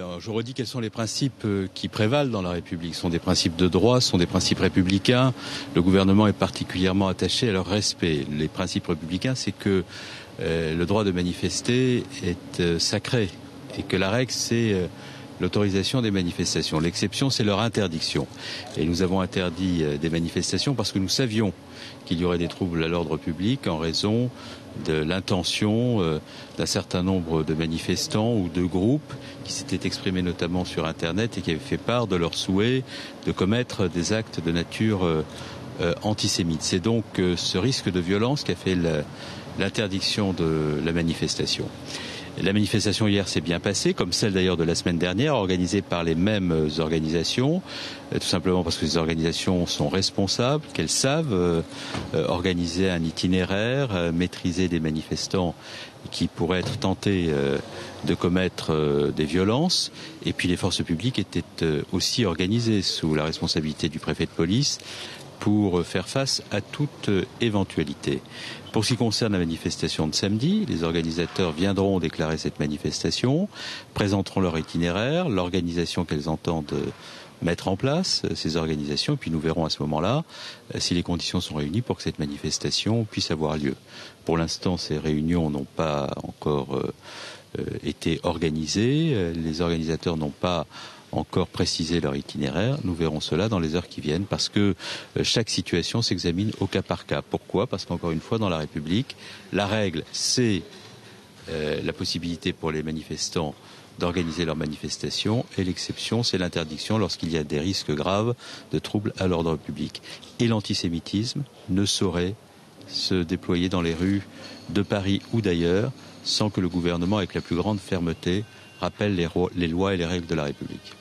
Alors, je redis quels sont les principes qui prévalent dans la République. Ce sont des principes de droit, ce sont des principes républicains. Le gouvernement est particulièrement attaché à leur respect. Les principes républicains, c'est que le droit de manifester est sacré et que la règle, c'est l'autorisation des manifestations. L'exception, c'est leur interdiction. Et nous avons interdit des manifestations parce que nous savions qu'il y aurait des troubles à l'ordre public en raison de l'intention d'un certain nombre de manifestants ou de groupes qui s'étaient exprimés notamment sur Internet et qui avaient fait part de leur souhait de commettre des actes de nature antisémite. C'est donc ce risque de violence qui a fait l'interdiction de la manifestation. La manifestation hier s'est bien passée, comme celle d'ailleurs de la semaine dernière, organisée par les mêmes organisations, tout simplement parce que ces organisations sont responsables, qu'elles savent organiser un itinéraire, maîtriser des manifestants qui pourraient être tentés de commettre des violences. Et puis les forces publiques étaient aussi organisées sous la responsabilité du préfet de police pour faire face à toute éventualité. Pour ce qui concerne la manifestation de samedi, les organisateurs viendront déclarer cette manifestation, présenteront leur itinéraire, l'organisation qu'elles entendent mettre en place, ces organisations, et puis nous verrons à ce moment-là si les conditions sont réunies pour que cette manifestation puisse avoir lieu. Pour l'instant, ces réunions n'ont pas encore été organisées, les organisateurs n'ont pas encore préciser leur itinéraire. Nous verrons cela dans les heures qui viennent parce que chaque situation s'examine au cas par cas. Pourquoi ? Parce qu'encore une fois, dans la République, la règle, c'est la possibilité pour les manifestants d'organiser leur manifestation et l'exception, c'est l'interdiction lorsqu'il y a des risques graves de troubles à l'ordre public. Et l'antisémitisme ne saurait se déployer dans les rues de Paris ou d'ailleurs sans que le gouvernement, avec la plus grande fermeté, rappelle les lois et les règles de la République.